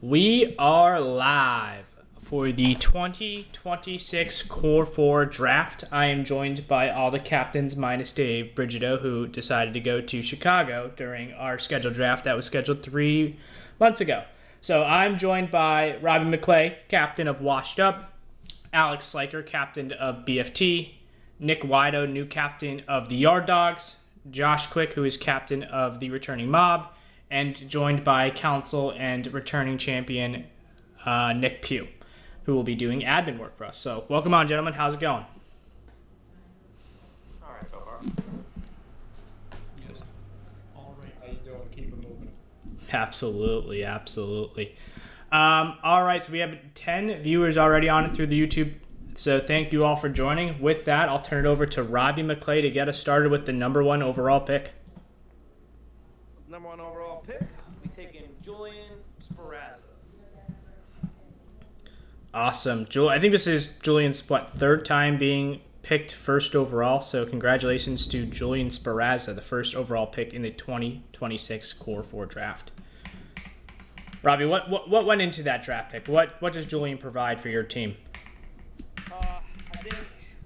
We are live for the 2026 Core 4 draft. I am joined by all the captains minus Dave Brigido, who decided to go to Chicago during our scheduled draft that was scheduled 3 months ago. So I'm joined by Robbie McClay, captain of Washed Up, Alex Sliker, captain of BFT, Nick Wido, new captain of the Yard Dogs, Josh Quick, who is captain of the Returning Mob, and joined by counsel and returning champion Nick Pugh, who will be doing admin work for us. So welcome on, gentlemen. How's it going? All right, so far. Yes. All right, how you doing? Keep it moving. Absolutely. All right, so we have 10 viewers already on it through the YouTube. So thank you all for joining. With that, I'll turn it over to Robbie McClay to get us started with the number 1 overall pick. Number 1 overall pick, we taking Julian Sparazza. Awesome. I think this is Julian's, third time being picked first overall. So congratulations to Julian Sparazza, the first overall pick in the 2026 Core 4 draft. Robbie, what went into that draft pick? What does Julian provide for your team? I think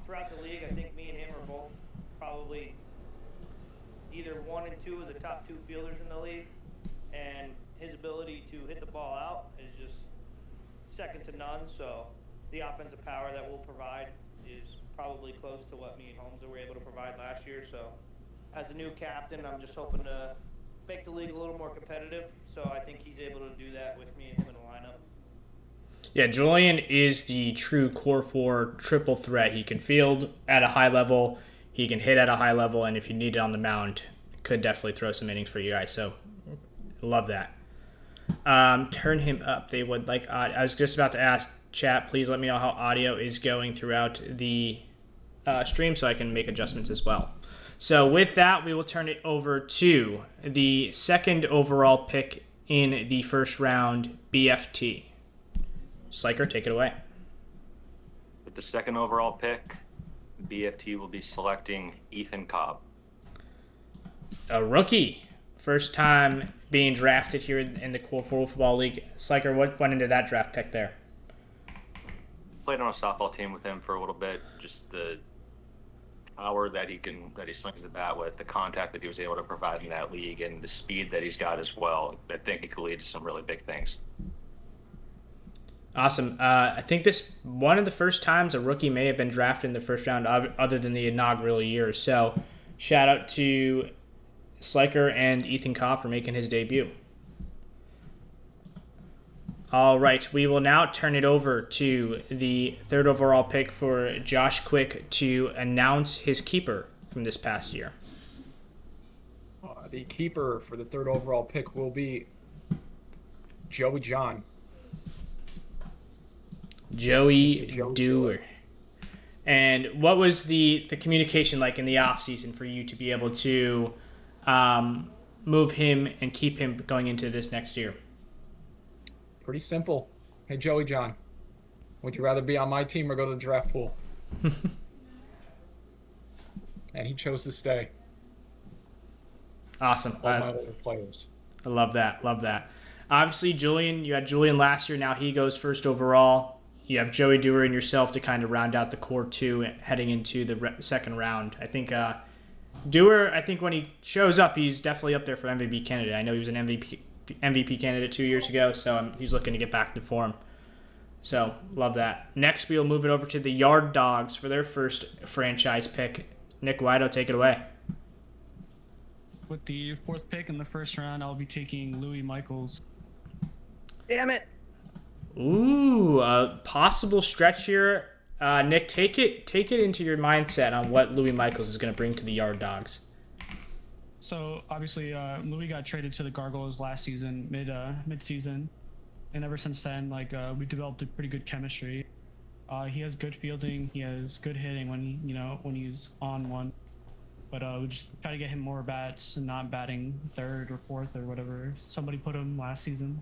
throughout the league, I think me and him are both probably either 1 and 2 of the top 2 fielders in the league, and his ability to hit the ball out is just second to none. So the offensive power that we'll provide is probably close to what me and Holmes were able to provide last year. So as a new captain, I'm just hoping to make the league a little more competitive. So I think he's able to do that with me and him in the lineup. Yeah, Julian is the true Core 4 triple threat. He can field at a high level, he can hit at a high level, and if you need it on the mound, could definitely throw some innings for you guys. So love that. Turn him up. They would like. I was just about to ask chat. Please let me know how audio is going throughout the stream, so I can make adjustments as well. So with that, we will turn it over to the second overall pick in the first round, BFT. Sliker, take it away. With the second overall pick, BFT will be selecting Ethan Cobb. A rookie. First time being drafted here in the Core 4 Football League. Sliker, what went into that draft pick there? Played on a softball team with him for a little bit. Just the power that he swings the bat with, the contact that he was able to provide in that league, and the speed that he's got as well. I think he could lead to some really big things. Awesome. I think this one of the first times a rookie may have been drafted in the first round other than the inaugural year. So shout out to Sliker and Ethan Cobb for making his debut. All right, we will now turn it over to the third overall pick for Josh Quick to announce his keeper from this past year. The keeper for the third overall pick will be Joey John. Joey Joe Dewar. And what was the communication like in the offseason for you to be able to move him and keep him going into this next year? Pretty simple. Hey, Joey John, would you rather be on my team or go to the draft pool? And he chose to stay. Awesome. All my other players. I love that. Obviously, Julian, you had Julian last year. Now he goes first overall. You have Joey Dewar and yourself to kind of round out the core 2 heading into the second round. I think Dewar, when he shows up, he's definitely up there for MVP candidate. I know he was an MVP candidate 2 years ago, so he's looking to get back to form. So, love that. Next, we'll move it over to the Yard Dogs for their first franchise pick. Nick Wido, take it away. With the fourth pick in the first round, I'll be taking Louis Michaels. Damn it! Ooh, a possible stretch here. Nick, take it into your mindset on what Louis Michaels is going to bring to the Yard Dogs. So obviously, Louis got traded to the Gargoyles last season, mid-season, and ever since then, we developed a pretty good chemistry. He has good fielding, he has good hitting when he's on one, but we just try to get him more bats and not batting third or fourth or whatever somebody put him last season.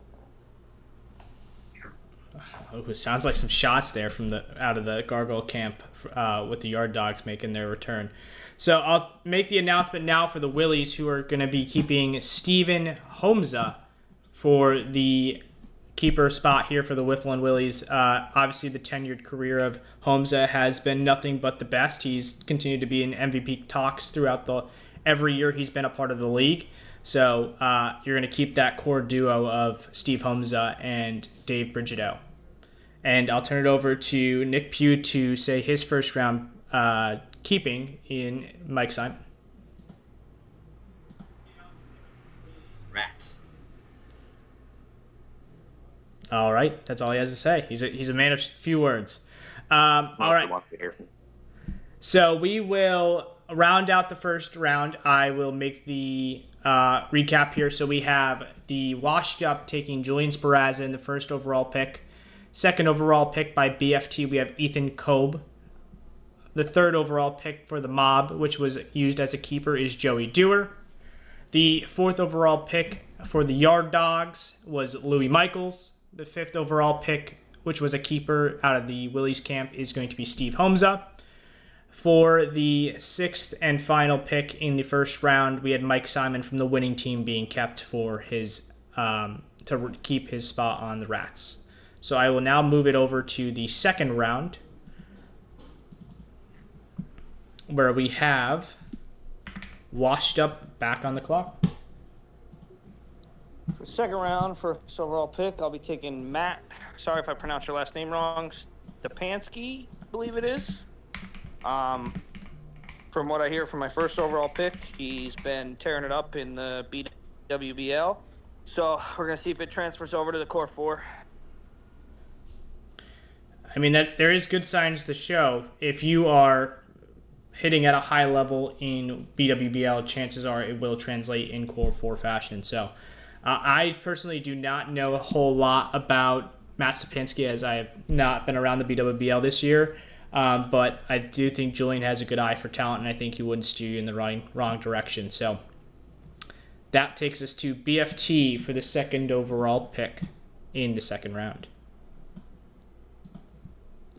Oh, it sounds like some shots there from out of the Gargoyle camp with the Yard Dogs making their return. So I'll make the announcement now for the Willies, who are going to be keeping Steven Homza for the keeper spot here for the Whifflin Willies. Obviously, the tenured career of Homza has been nothing but the best. He's continued to be in MVP talks throughout every year he's been a part of the league. So you're going to keep that core duo of Steve Homza and Dave Brigido. And I'll turn it over to Nick Pugh to say his first round keeping in Mike Simon. Rats. All right, that's all he has to say. He's a man of few words. All right. So we will round out the first round. I will make the recap here. So we have the washed up taking Julian Sparazza in the first overall pick. Second overall pick by BFT, we have Ethan Kobe. The third overall pick for the Mob, which was used as a keeper, is Joey Dewar. The fourth overall pick for the Yard Dogs was Louis Michaels. The fifth overall pick, which was a keeper out of the Willys camp, is going to be Steve Homza. For the sixth and final pick in the first round, we had Mike Simon from the winning team being kept for his to keep his spot on the Rats. So I will now move it over to the second round, where we have washed up back on the clock. For second round, first overall pick, I'll be taking Matt. Sorry if I pronounced your last name wrong. Stepansky, I believe it is. From what I hear from my first overall pick, he's been tearing it up in the BWBL. So we're gonna see if it transfers over to the Core 4. I mean, that there is good signs to show. If you are hitting at a high level in BWBL, chances are it will translate in Core 4 fashion. So I personally do not know a whole lot about Matt Stepansky, as I have not been around the BWBL this year. But I do think Julian has a good eye for talent, and I think he wouldn't steer you in the wrong direction. So that takes us to BFT for the second overall pick in the second round.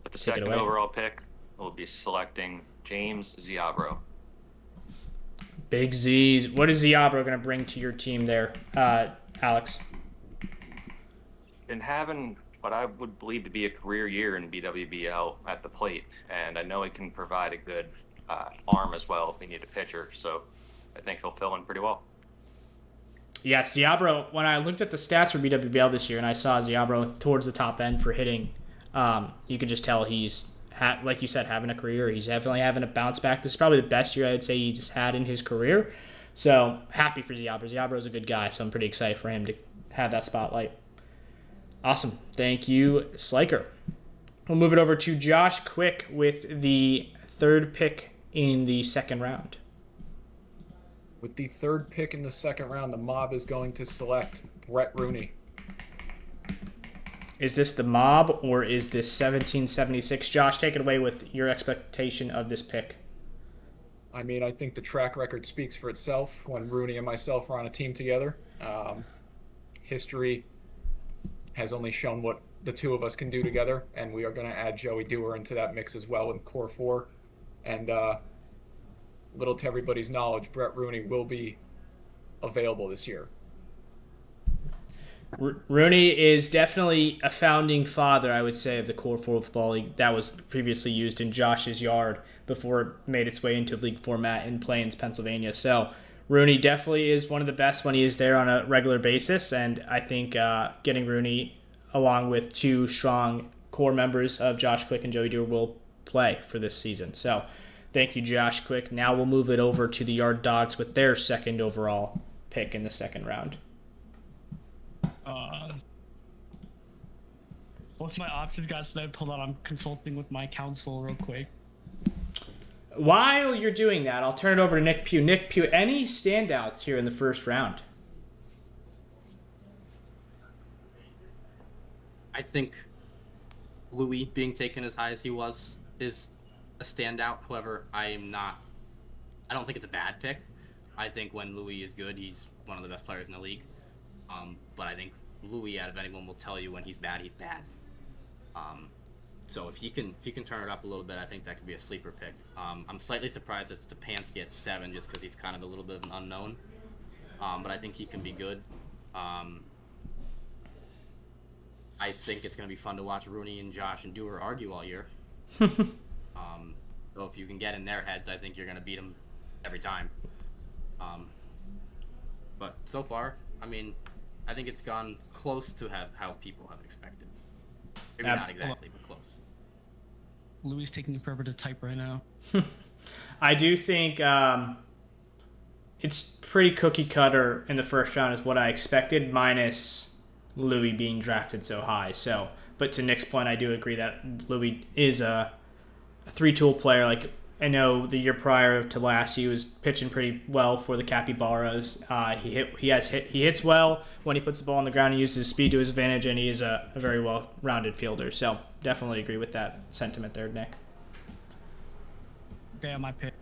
With the second overall pick, we'll be selecting James Ziabro. Big Z's. What is Ziabro going to bring to your team there, Alex? Been having what I would believe to be a career year in BWBL at the plate, and I know he can provide a good arm as well if we need a pitcher, so I think he'll fill in pretty well. Yeah, Ziabro, when I looked at the stats for BWBL this year and I saw Ziabro towards the top end for hitting, you could just tell he's, like you said, having a career. He's definitely having a bounce back. This is probably the best year I would say he just had in his career. So happy for Ziabro. Ziabro's a good guy, so I'm pretty excited for him to have that spotlight. Awesome. Thank you, Sliker. We'll move it over to Josh Quick with the third pick in the second round. With the third pick in the second round, the Mob is going to select Brett Rooney. Is this the Mob or is this 1776? Josh, take it away with your expectation of this pick. I mean, I think the track record speaks for itself when Rooney and myself were on a team together. History has only shown what the two of us can do together, and we are going to add Joey Dewar into that mix as well in Core 4. And little to everybody's knowledge, Brett Rooney will be available this year. Rooney is definitely a founding father, I would say, of the Core 4 Football League that was previously used in Josh's yard before it made its way into league format in Plains, Pennsylvania. So Rooney definitely is one of the best when he is there on a regular basis, and I think getting Rooney along with two strong core members of Josh Quick and Joey Dewar will play for this season. So thank you, Josh Quick. Now we'll move it over to the Yard Dogs with their second overall pick in the second round. Both my options got sniped. Hold on, I'm consulting with my counsel real quick. While you're doing that, I'll turn it over to Nick Pugh. Nick Pugh, any standouts here in the first round? I think Louis being taken as high as he was is a standout. However, I don't think it's a bad pick. I think when Louis is good, he's one of the best players in the league. But I think Louis, out of anyone, will tell you when he's bad, he's bad. So if he can turn it up a little bit, I think that could be a sleeper pick. I'm slightly surprised that Stepansky at 7, just because he's kind of a little bit of an unknown. But I think he can be good. I think it's going to be fun to watch Rooney and Josh and Dewar argue all year. So if you can get in their heads, I think you're going to beat them every time. But so far, I mean, I think it's gone close to how people have expected. Maybe not exactly, but close. Louis is taking forever to type right now. I do think it's pretty cookie cutter in the first round is what I expected, minus Louis being drafted so high. So, but to Nick's point, I do agree that Louis is a three-tool player. Like, I know the year prior to last, he was pitching pretty well for the Capybaras. He hits well when he puts the ball on the ground. He uses his speed to his advantage, and he is a very well-rounded fielder. So definitely agree with that sentiment there, Nick. Okay, on my pick.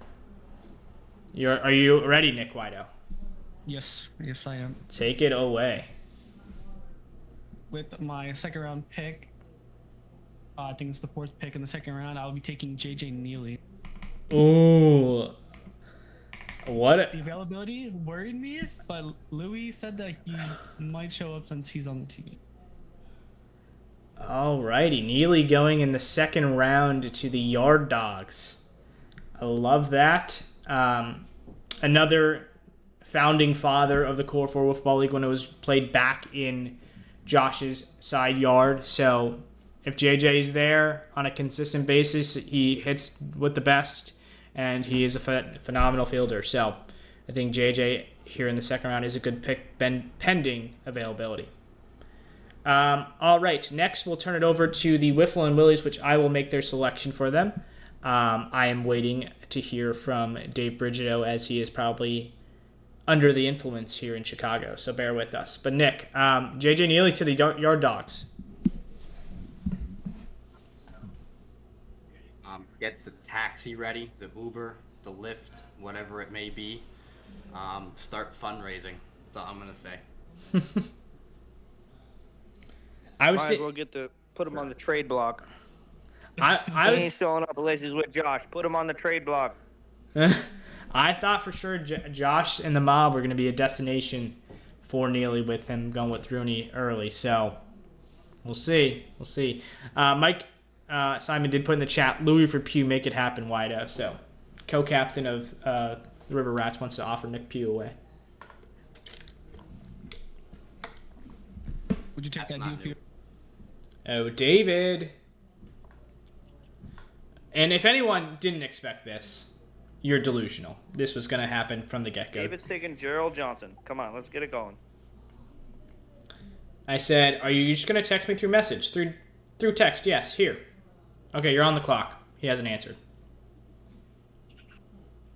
Are you ready, Nick Wido? Yes, I am. Take it away. With my second round pick, I think it's the fourth pick in the second round. I'll be taking JJ Neely. Ooh. What? The availability worried me, but Louis said that he might show up since he's on the team. Alrighty. Neely going in the second round to the Yard Dogs. I love that. Another founding father of the Core 4 Wolfball League when it was played back in Josh's side yard. So if JJ is there on a consistent basis, he hits with the best, and he is a phenomenal fielder. So I think JJ here in the second round is a good pick, pending availability. All right, next we'll turn it over to the Wiffle and Willies, which I will make their selection for them. I am waiting to hear from Dave Brigido, as he is probably under the influence here in Chicago, so bear with us. But Nick, JJ Neely to the Yard Dogs. Get the taxi ready, the Uber, the Lyft, whatever it may be. Start fundraising. That's all I'm gonna say. I was Might as well put him on the trade block. I He ain't was showing up unless he's with Josh. Put him on the trade block. I thought for sure Josh and the mob were going to be a destination for Neely with him going with Rooney early. So we'll see. Mike Simon did put in the chat, Louis for Pugh, make it happen, Wido. So co-captain of the River Rats wants to offer Nick Pugh away. Would you take That's that not deal? new. Oh, David. And if anyone didn't expect this, you're delusional. This was going to happen from the get-go. David's taking Gerald Johnson. Come on, let's get it going. I said, are you just going to text me through message? Through text, yes, here. Okay, you're on the clock. He hasn't answered.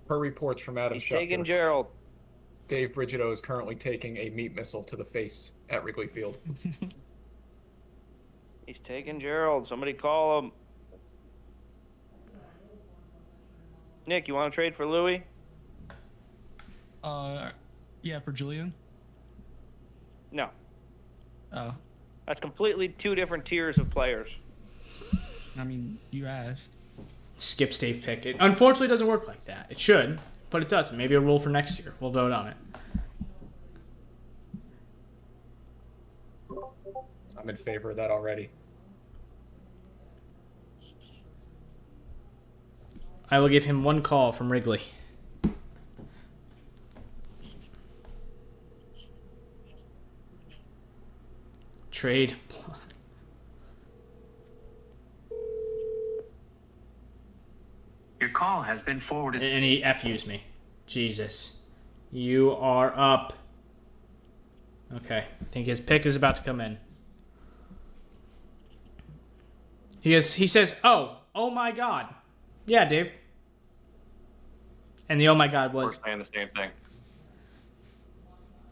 Per reports from Adam He's taking Schefter, Gerald. Dave Brigido is currently taking a meat missile to the face at Wrigley Field. He's taking Gerald. Somebody call him. Nick, you want to trade for Louis? Yeah, for Julian. No. Oh, That's completely two different tiers of players. I mean, you asked. Skip Dave pick. It unfortunately doesn't work like that. It should, but it doesn't. Maybe a rule for next year. We'll vote on it. I'm in favor of that already. I will give him one call from Wrigley. Trade. Your call has been forwarded. And he FUs me. Jesus. You are up. Okay. I think his pick is about to come in. He says, oh my God. Yeah, Dave. And the oh my God We're was, saying the same thing.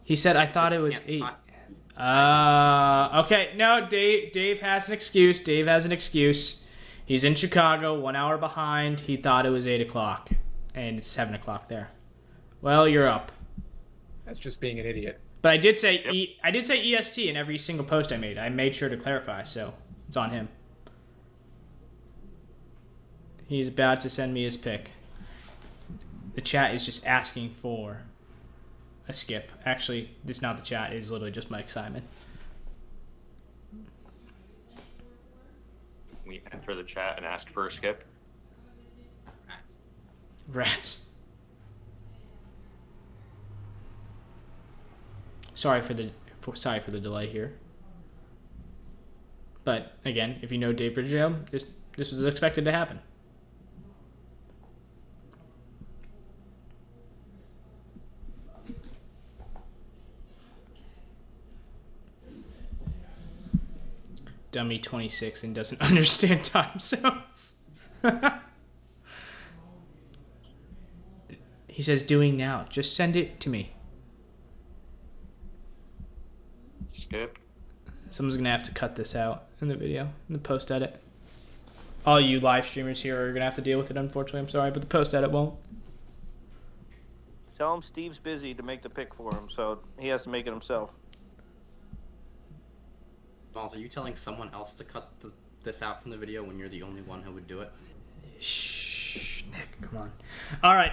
he said, I thought it was 8. Okay. No, Dave has an excuse. He's in Chicago, 1 hour behind. He thought it was 8 o'clock, and it's 7 o'clock there. Well, you're up. That's just being an idiot. But I did say I did say EST in every single post I made. I made sure to clarify, so it's on him. He's about to send me his pick. The chat is just asking for a skip. Actually, it's not the chat. It's literally just Mike Simon. we enter the chat and ask for a skip? Rats. Sorry for the delay here. But again, if you know Dave Bridgedale, this was expected to happen. Dummy 26 and doesn't understand time zones. He says doing now. Just send it to me. Skip. Someone's gonna have to cut this out in the video, in the post edit. All you live streamers here are gonna have to deal with it, unfortunately. I'm sorry, but the post edit won't. Tell him Steve's busy to make the pick for him, so he has to make it himself. Also, are you telling someone else to cut this out from the video when you're the only one who would do it? Shh, Nick, come on. All right.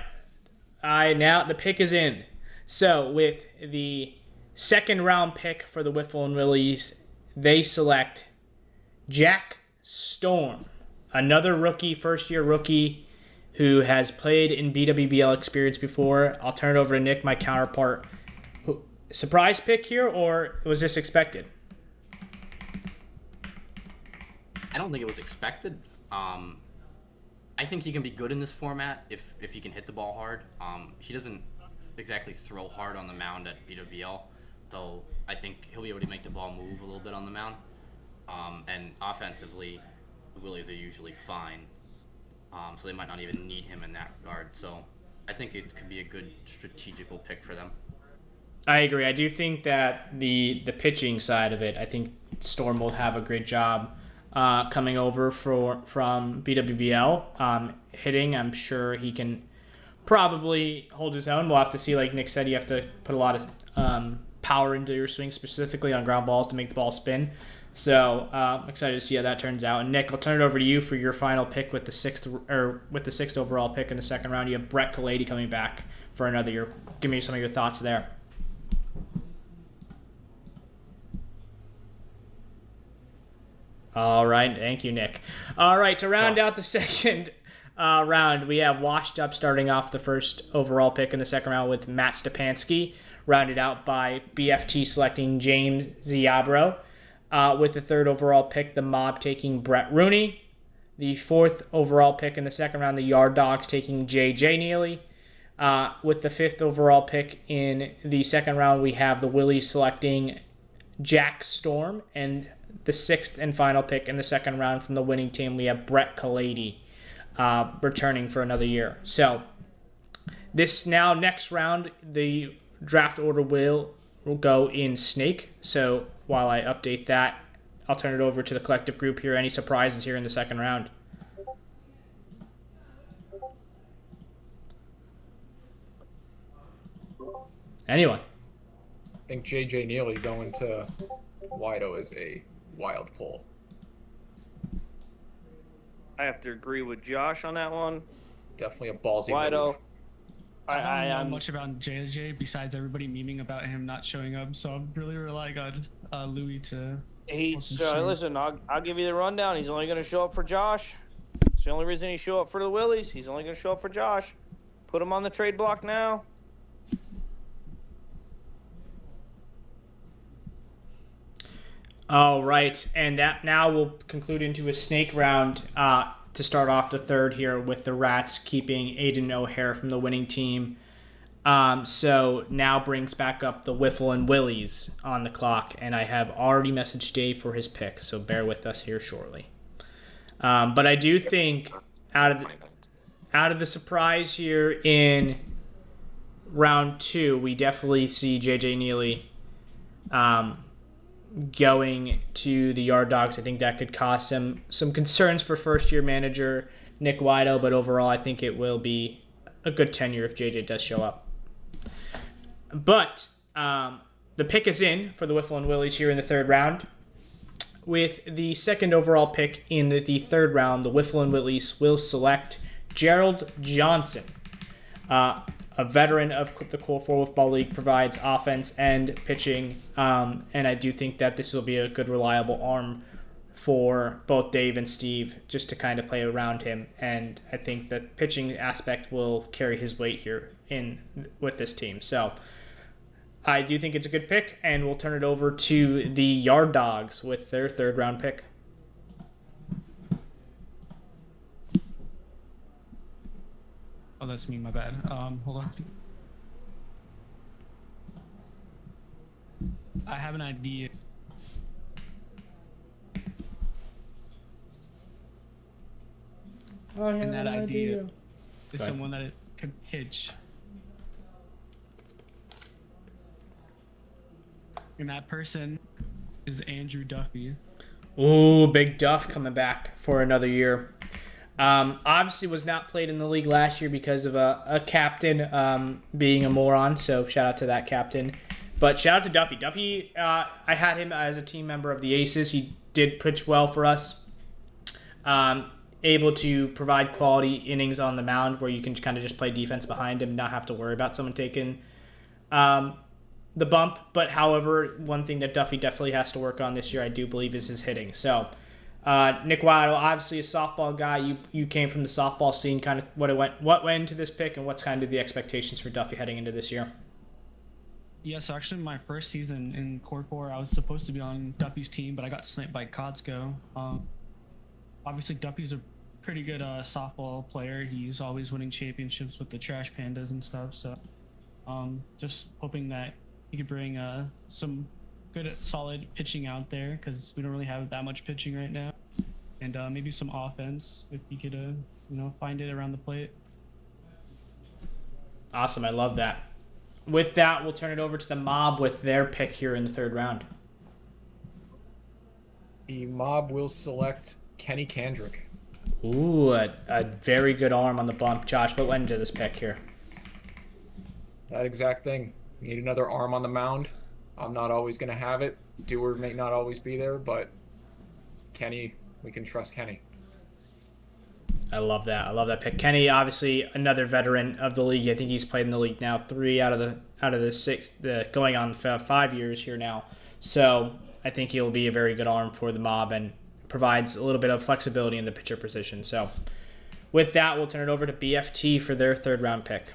Now the pick is in. So with the second round pick for the Wiffle and Willies, they select Jack Storm, another rookie, first-year rookie who has played in BWBL experience before. I'll turn it over to Nick, my counterpart. Surprise pick here, or was this expected? I don't think it was expected. I think he can be good in this format if he can hit the ball hard. He doesn't exactly throw hard on the mound at BWBL, so I think he'll be able to make the ball move a little bit on the mound. And offensively, the Willies are usually fine, so they might not even need him in that regard. So I think it could be a good strategical pick for them. I agree. I do think that the pitching side of it, I think Storm will have a great job coming over from BWBL. Hitting, I'm sure he can probably hold his own. We'll have to see. Like Nick said, you have to put a lot of power into your swing, specifically on ground balls, to make the ball spin. So I'm excited to see how that turns out. And Nick, I'll turn it over to you for your final pick with the sixth overall pick in the second round. You have Brett Kalady coming back for another year. Give me some of your thoughts there. All right, thank you, Nick. All right, to round out the second round, we have washed up starting off the first overall pick in the second round with Matt Stepanski, rounded out by BFT selecting James Ziabro. With the third overall pick, the Mob taking Brett Rooney. The fourth overall pick in the second round, the Yard Dogs taking J.J. Neely. With the fifth overall pick in the second round, we have the Willies selecting Jack Storm, and the sixth and final pick in the second round from the winning team, we have Brett Kalady returning for another year. So this now next round, the draft order will go in snake. So while I update that, I'll turn it over to the collective group here. Any surprises here in the second round? Anyone? I think J.J. Neely going to Wido is a wild pull. I have to agree with Josh on that one. Definitely a ballsy Wido. move. I don't know much about JJ besides everybody memeing about him not showing up, so I'm really relying on Louis to. Listen, I'll give you the rundown. He's only going to show up for Josh. It's the only reason he show up for the Willies. He's only going to show up for Josh. Put him on the trade block now. All right, and that now will conclude into a snake round to start off the third here with the Rats keeping Aiden O'Hare from the winning team. So now brings back up the Wiffle and Willies on the clock, and I have already messaged Dave for his pick, so bear with us here shortly. But I do think out of the surprise here in round two, we definitely see J.J. Neely going to the Yard Dogs. I think that could cause some concerns for first-year manager Nick Wido, but overall I think it will be a good tenure if JJ does show up. But the pick is in for the Wiffle and Willies here in the third round. With the second overall pick in the third round, the Wiffle and Willies will select Gerald Johnson. A veteran of the Core 4 Wiffball League, provides offense and pitching, and I do think that this will be a good, reliable arm for both Dave and Steve just to kind of play around him. And I think the pitching aspect will carry his weight here in with this team. So I do think it's a good pick, and we'll turn it over to the Yard Dogs with their third round pick. Oh, that's me. My bad. Hold on. I have an idea. And that idea is Right. someone that it can pitch. And that person is Andrew Duffy. Ooh, Big Duff coming back for another year. Obviously was not played in the league last year because of a captain being a moron, so shout out to that captain. But shout out to Duffy. Duffy, I had him as a team member of the Aces. He did pitch well for us. Able to provide quality innings on the mound where you can kind of just play defense behind him and not have to worry about someone taking the bump. But however, one thing that Duffy definitely has to work on this year, I do believe, is his hitting. So Nick Waddle, obviously a softball guy. You came from the softball scene. Kind of what went into this pick, and what's kind of the expectations for Duffy heading into this year? Yeah, so actually my first season in Core 4, I was supposed to be on Duffy's team, but I got sniped by Kotsko. Obviously, Duffy's a pretty good softball player. He's always winning championships with the Trash Pandas and stuff. So just hoping that he could bring some good, solid pitching out there, because we don't really have that much pitching right now. And maybe some offense if he could, find it around the plate. Awesome, I love that. With that, we'll turn it over to the Mob with their pick here in the third round. The Mob will select Kenny Kandrick. Ooh, a very good arm on the bump. Josh, what went into this pick here? That exact thing. Need another arm on the mound. I'm not always going to have it. Dewar may not always be there, but Kenny, we can trust Kenny. I love that. I love that pick. Kenny, obviously another veteran of the league. I think he's played in the league now 3 out of the 6, going on 5 years here now. So I think he'll be a very good arm for the Mob and provides a little bit of flexibility in the pitcher position. So with that, we'll turn it over to BFT for their third round pick.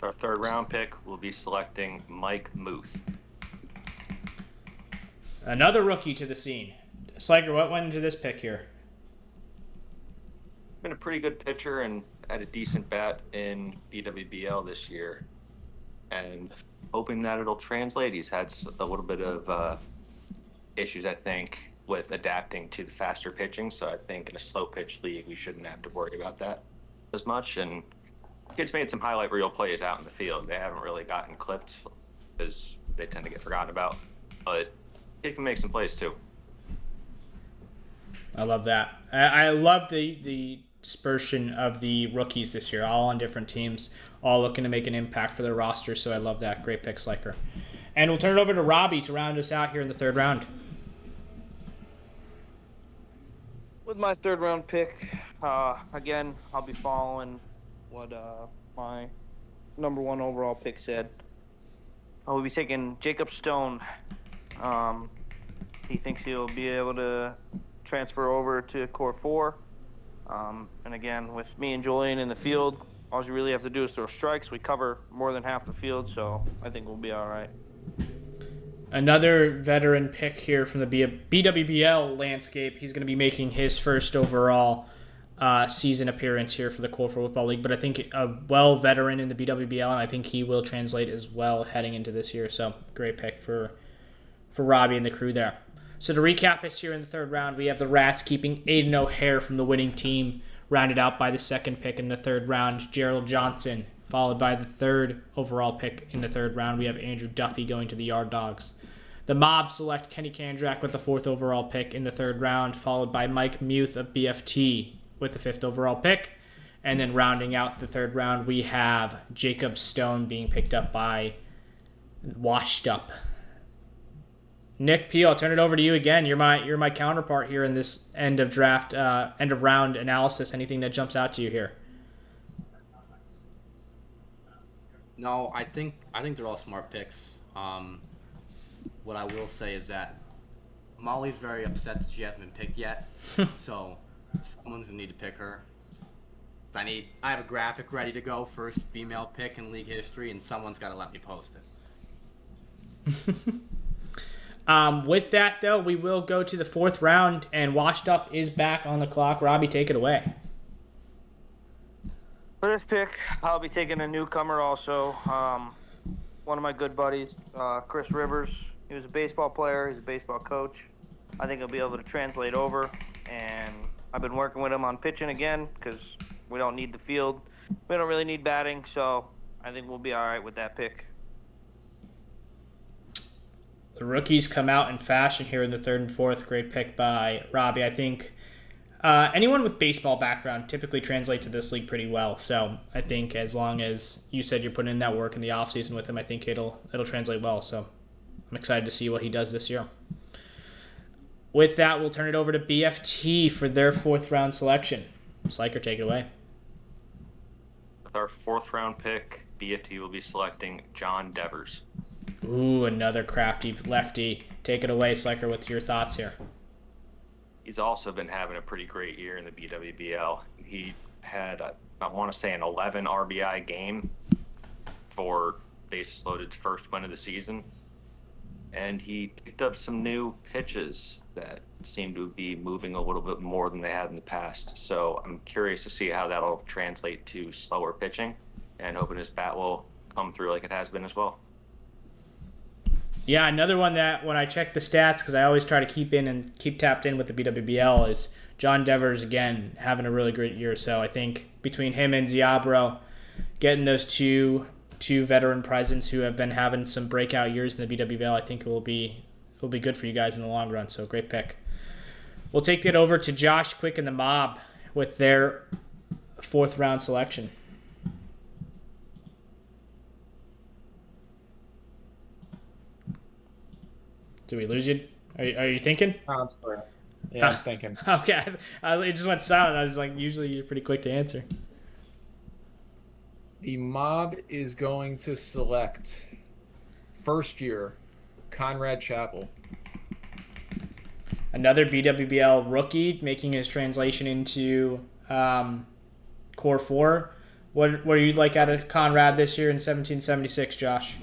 Our third round pick will be selecting Mike Muth. Another rookie to the scene. Sliker, what went into this pick here? Been a pretty good pitcher and had a decent bat in BWBL this year, and hoping that it'll translate. He's had a little bit of issues, I think, with adapting to the faster pitching. So I think in a slow pitch league, we shouldn't have to worry about that as much. And kid's made some highlight reel plays out in the field. They haven't really gotten clipped because they tend to get forgotten about, but kid can make some plays too. I love that. I love the dispersion of the rookies this year, all on different teams, all looking to make an impact for their roster. So I love that. Great pick, Sliker. And we'll turn it over to Robbie to round us out here in the third round. With my third round pick, again, I'll be following what my number 1 overall pick said. I will be taking Jacob Stone. He thinks he'll be able to transfer over to Core 4. And again, with me and Julian in the field, all you really have to do is throw strikes. We cover more than half the field, so I think we'll be all right. Another veteran pick here from the BWBL landscape. He's going to be making his first overall season appearance here for the Core 4 Football League, but I think a veteran in the BWBL, and I think he will translate as well heading into this year. So great pick for Robbie and the crew there. So to recap us here in the third round, we have the Rats keeping Aiden O'Hare from the winning team, rounded out by the second pick in the third round, Gerald Johnson, followed by the third overall pick in the third round. We have Andrew Duffy going to the Yard Dogs. The Mob select Kenny Kandrick with the fourth overall pick in the third round, followed by Mike Muth of BFT with the fifth overall pick. And then rounding out the third round, we have Jacob Stone being picked up by Washed Up. Nick P, I'll turn it over to you again. You're my counterpart here in this end of round analysis. Anything that jumps out to you here? No, I think they're all smart picks. What I will say is that Molly's very upset that she hasn't been picked yet, so someone's gonna need to pick her. I have a graphic ready to go, first female pick in league history, and someone's got to let me post it. With that, though, we will go to the 4th round, and Washed Up is back on the clock. Robbie, take it away. For this pick, I'll be taking a newcomer also. One of my good buddies, Chris Rivers. He was a baseball player. He's a baseball coach. I think he'll be able to translate over. And I've been working with him on pitching again because we don't need the field. We don't really need batting, so I think we'll be all right with that pick. The rookies come out in fashion here in the 3rd and 4th. Great pick by Robbie. I think anyone with baseball background typically translate to this league pretty well. So I think as long as you said you're putting in that work in the offseason with him, I think it'll translate well. So I'm excited to see what he does this year. With that, we'll turn it over to BFT for their 4th round selection. Sliker, take it away. With our 4th round pick, BFT will be selecting John Devers. Ooh, another crafty lefty. Take it away, Sliker, with your thoughts here. He's also been having a pretty great year in the BWBL. He had, I want to say, an 11 RBI game for bases loaded first win of the season. And he picked up some new pitches that seem to be moving a little bit more than they had in the past. So I'm curious to see how that'll translate to slower pitching, and hoping his bat will come through like it has been as well. Yeah, another one that when I check the stats, because I always try to keep tapped in with the BWBL, is John Devers, again, having a really great year. So I think between him and Ziabro, getting those two veteran presence who have been having some breakout years in the BWBL, I think it will be good for you guys in the long run. So great pick. We'll take it over to Josh Quick and the Mob with their 4th round selection. Did we lose you? Are you thinking? Oh, I'm sorry. Yeah, I'm thinking. Okay, it just went silent. I was like, usually you're pretty quick to answer. The Mob is going to select first year Conrad Chappell. Another BWBL rookie making his translation into Core 4. What do you like out of Conrad this year in 1776, Josh?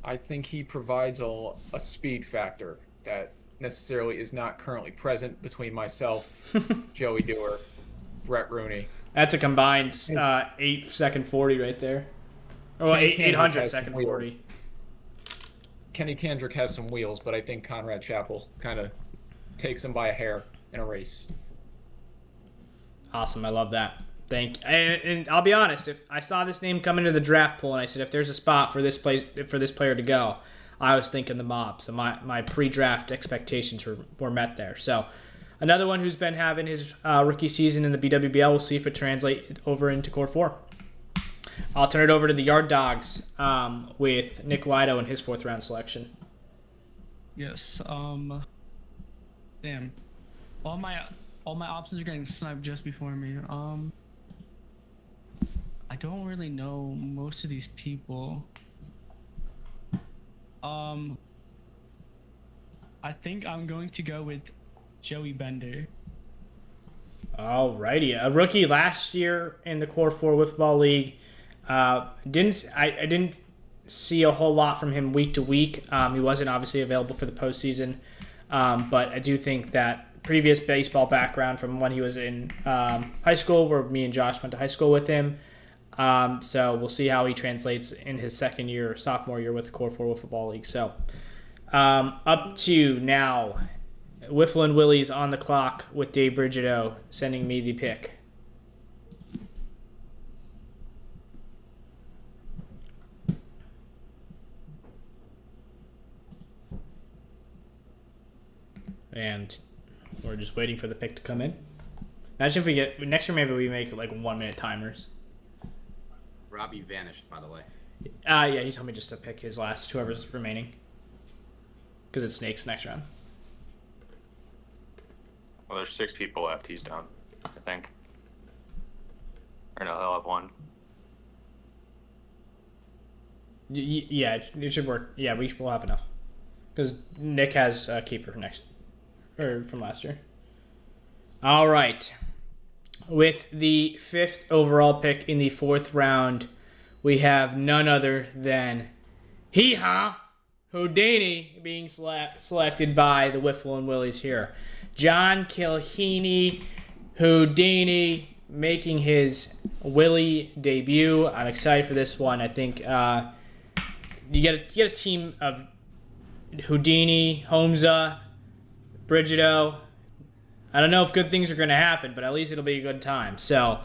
I think he provides a speed factor that necessarily is not currently present between myself, Joey Dewar, Brett Rooney. That's a combined 8-second 40 right there. Oh, 800-second 40. Kenny Kendrick has some wheels, but I think Conrad Chappell kind of takes him by a hair in a race. Awesome, I love that. And I'll be honest, if I saw this name come into the draft pool and I said if there's a spot for this player to go, I was thinking the Mob. So my pre-draft expectations were met there. So another one who's been having his rookie season in the BWBL. We'll see if it translates over into Core 4. I'll turn it over to the Yard Dogs with Nick Wido and his 4th round selection. Yes. Damn. All my options are getting sniped just before me. I don't really know most of these people. I think I'm going to go with Joey Bender. Alrighty, a rookie last year in the Core 4 Wiffball League. I didn't see a whole lot from him week to week. He wasn't obviously available for the postseason, but I do think that previous baseball background from when he was in high school, where me and Josh went to high school with him. So we'll see how he translates in his second year, sophomore year with the Core 4 Wiffle League. So up to now, Wiffle and Willie's on the clock with Dave Brigido sending me the pick. And we're just waiting for the pick to come in. Imagine if we get next year, maybe we make like 1 minute timers. Robbie vanished, by the way. Yeah, he told me just to pick his last, whoever's remaining. Because it's Snakes next round. Well, there's 6 people left. He's done, I think. Or no, he'll have 1. Yeah, it should work. Yeah, we'll have enough. because Nick has a keeper next, or from last year. All right. With the 5th overall pick in the 4th round, we have none other than Hee-Haw Houdini being selected by the Wiffle and Willies here. John Kilheeney Houdini making his Willie debut. I'm excited for this one. I think you get a team of Houdini, Holmza, Brigido. I don't know if good things are going to happen, but at least it'll be a good time. So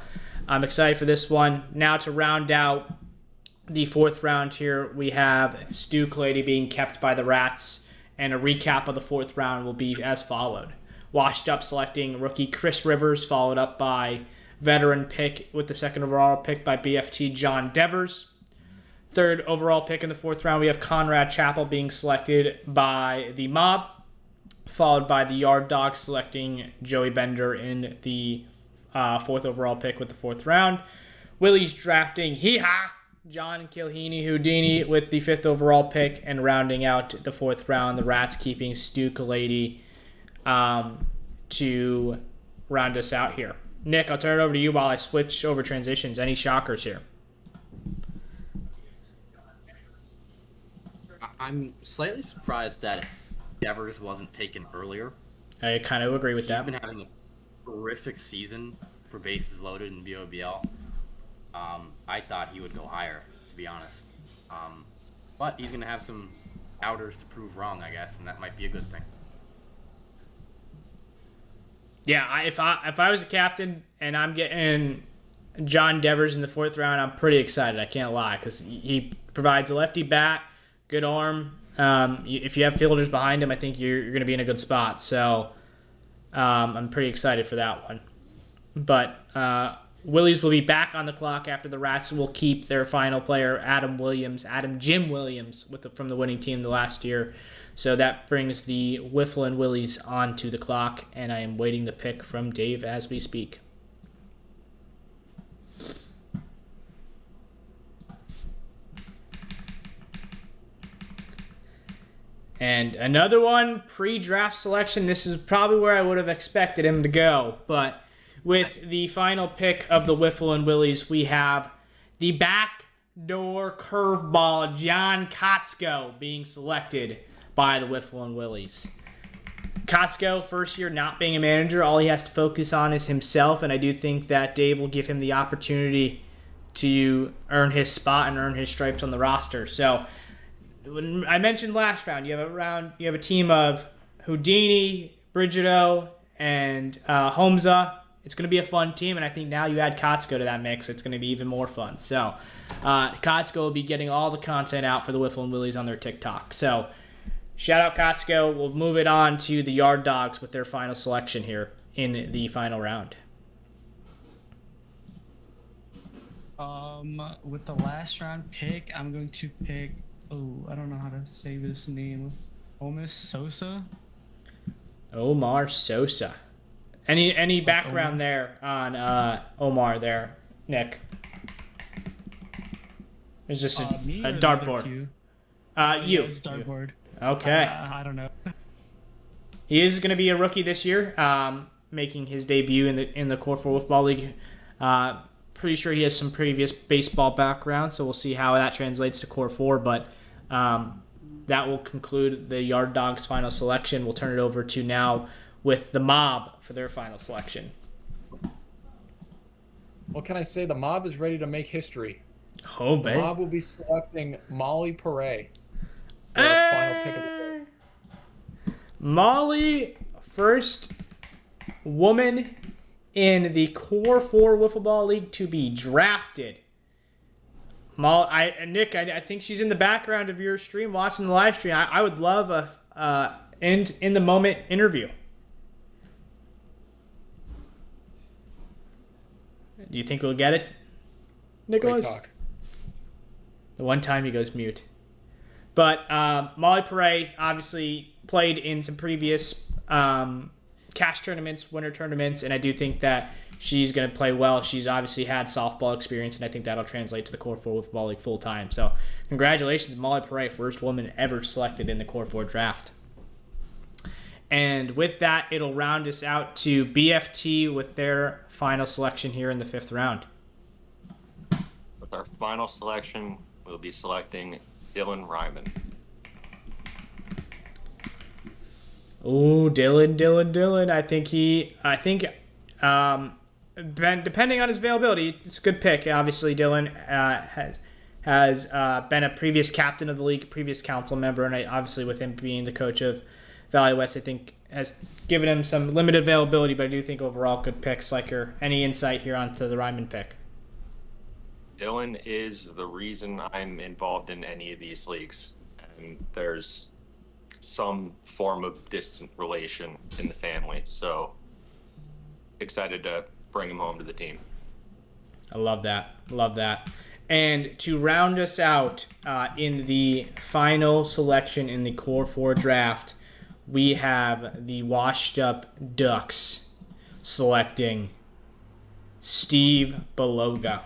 I'm excited for this one. Now to round out the 4th round here, we have Stu Clady being kept by the Rats, and a recap of the 4th round will be as followed. Washed Up selecting rookie Chris Rivers, followed up by veteran pick with the 2nd overall pick by BFT John Devers. 3rd overall pick in the 4th round, we have Conrad Chappell being selected by the Mob, followed by the Yard Dogs selecting Joey Bender in the 4th overall pick with the 4th round. Willie's drafting Hee-Haw John Kilheeney Houdini with the 5th overall pick, and rounding out the 4th round, the Rats keeping Stu Kalady to round us out here. Nick, I'll turn it over to you while I switch over transitions. Any shockers here? I'm slightly surprised that Devers wasn't taken earlier. I kind of agree with He's that. been having a horrific season for bases loaded in BOBL. I thought he would go higher, to be honest. But he's going to have some outers to prove wrong, I guess, and that might be a good thing. Yeah, if I was a captain and I'm getting John Devers in the 4th round, I'm pretty excited. I can't lie, because he provides a lefty bat, good arm. If you have fielders behind him, I think you're going to be in a good spot. So I'm pretty excited for that one. But Willies will be back on the clock after the Rats will keep their final player, Adam Jim Williams, from the winning team the last year. So that brings the Wiffle and Willies onto the clock, and I am waiting the pick from Dave as we speak. And another one, pre-draft selection. This is probably where I would have expected him to go. But with the final pick of the Wiffle and Willies, we have the backdoor curveball, John Kotsko, being selected by the Wiffle and Willies. Kotsko, first year not being a manager, all he has to focus on is himself. And I do think that Dave will give him the opportunity to earn his spot and earn his stripes on the roster. So when I mentioned last round, you have a team of Houdini, Brigido, and Holmza. It's going to be a fun team, and I think now you add Kotsko to that mix, it's going to be even more fun. So Kotsko will be getting all the content out for the Wiffle and Willies on their TikTok. So shout out Kotsko. We'll move it on to the Yard Dogs with their final selection here in the final round. With the last round pick, I'm going to pick. Oh, I don't know how to say this name. Omar Sosa. Omar Sosa. Any background there on Omar there, Nick? It's just a dartboard. You. It's dartboard. Okay. I don't know. He is going to be a rookie this year, making his debut in the Core 4 Football League. Pretty sure he has some previous baseball background, so we'll see how that translates to Core 4. But that will conclude the Yard Dogs' final selection. We'll turn it over to now with the Mob for their final selection. What can I say? The Mob is ready to make history. Oh, The babe. Mob will be selecting Molly Perret for the final pick of the day. Molly, first woman in the Core 4 Wiffle Ball League to be drafted. Nick, I think she's in the background of your stream, watching the live stream. I would love a in the moment interview. Do you think we'll get it, Nicholas? Great talk. The one time he goes mute. But Molly Perret obviously played in some previous cash tournaments, winter tournaments, and I do think that she's going to play well. She's obviously had softball experience, and I think that'll translate to the Core 4 Football League full time. So congratulations, Molly Perret, first woman ever selected in the Core 4 draft. And with that, it'll round us out to BFT with their final selection here in the 5th round. With our final selection, we'll be selecting Dylan Ryman. Oh, Dylan. Depending on his availability, it's a good pick. Obviously, Dylan has been a previous captain of the league, previous council member, and obviously with him being the coach of Valley West, I think has given him some limited availability, but I do think overall good pick. Sliker, any insight here onto the Ryman pick? Dylan is the reason I'm involved in any of these leagues, and there's some form of distant relation in the family, so excited to bring him home to the team. I love that. And to round us out in the final selection in the Core 4 draft, we have the Washed Up Ducks selecting Steve Beloga,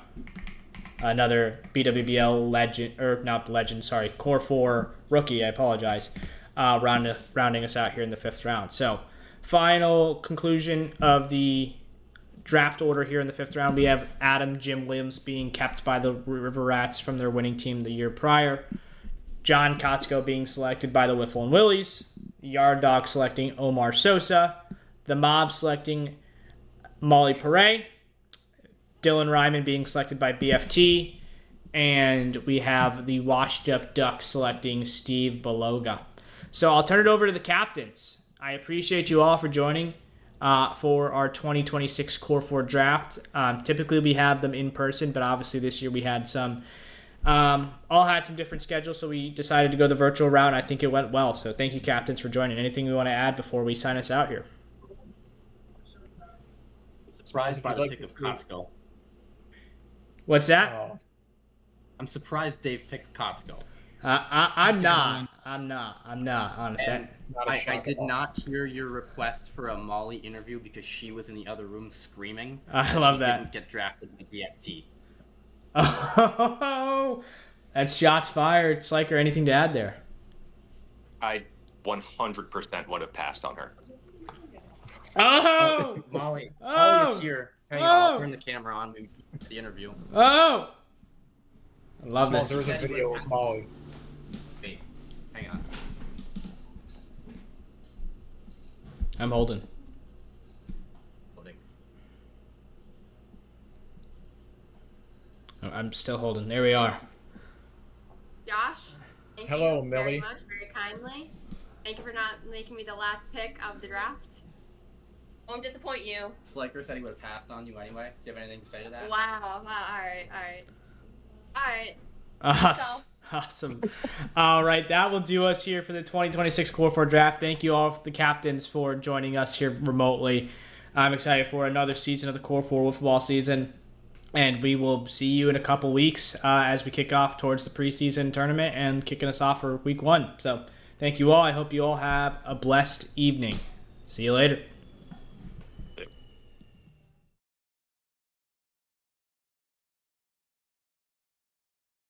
another BWBL legend, or not legend, sorry, Core 4 rookie, I apologize, rounding us out here in the 5th round. So final conclusion of the draft order here in the 5th round, we have Adam Jim Williams being kept by the River Rats from their winning team the year prior. John Kotsko being selected by the Wiffle and Willies. Yard Dog selecting Omar Sosa. The Mob selecting Molly Perret. Dylan Ryman being selected by BFT. And we have the Washed Up Ducks selecting Steve Beloga. So I'll turn it over to the captains. I appreciate you all for joining for our 2026 Core 4 draft. Typically we have them in person, but obviously this year we had some all had some different schedules, so we decided to go the virtual route. I think it went well. So thank you, captains, for joining. Anything we want to add before we sign us out here? Surprised by the pick of Kotsko. What's that? I'm surprised Dave picked Kotsko. I'm not, honestly. I did not hear your request for a Molly interview because she was in the other room screaming. I love she that. Didn't get drafted by BFT. Oh, that's shots fired. Sliker, anything to add there? I 100% would have passed on her. Oh! Molly Oh! is here. Hang on, I'll turn the camera on. We get the interview. Oh! I love Smalls, this. there was a video of Molly. Wait, hang on. I'm holding. Loading. I'm still holding. There we are. Josh, thank Hello, you very Millie. much, very kindly. Thank you for not making me the last pick of the draft. Won't disappoint you. Sliker said he would have passed on you anyway. Do you have anything to say to that? Wow, alright. Alright. Awesome. All right, that will do us here for the 2026 Core 4 draft. Thank you all, the captains, for joining us here remotely. I'm excited for another season of the Core 4 football season, and we will see you in a couple weeks as we kick off towards the preseason tournament and kicking us off for week 1. So thank you all. I hope you all have a blessed evening. See you later.